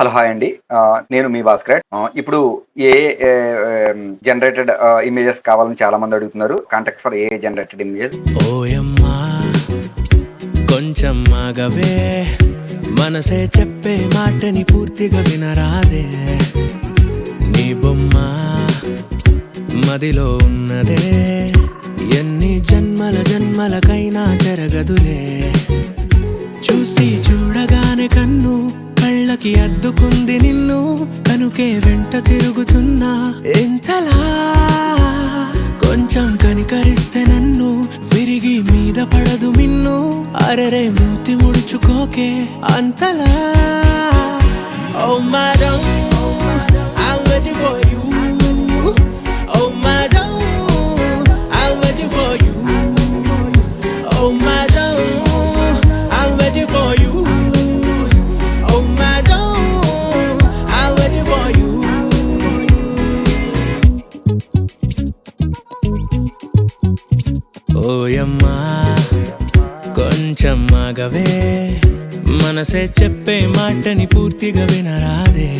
Hello! Hi అండి. నేను మీ భాస్కర్. ఇప్పుడు ఏఐ జనరేటెడ్ ఇమేజెస్ కావాలని చాలామంది అడుగుతున్నారు. Contact for AI generated images. ఓయమ్మా కొంచెం ఆగవే, మనసే చెప్పే మాటని పూర్తిగా వినరాదే. నీ బొమ్మ మదిలో ఉన్నదే, ఎన్ని జన్మలకైనా జరగదులే. చూసి చూడగానే కన్ను కళ్ళకి అద్దుకుంది నిన్ను, కనుకే వెంట తిరుగుతున్నా ఎంతలా. కొంచెం కనికరిస్తే నన్ను, విరిగి మీద పడదు మిన్ను. అరెరే మూతి ముడుచుకోకే అంతలా. Oh madam, I'm waiting for you. Oh madam, I'm waiting for you. Oh madam, I'm waiting for you. Oh madam, I'm waiting for you. ఓయమ్మా కొంచెం ఆగవే, మనసే చెప్పే మాటని పూర్తిగా వినరాదే.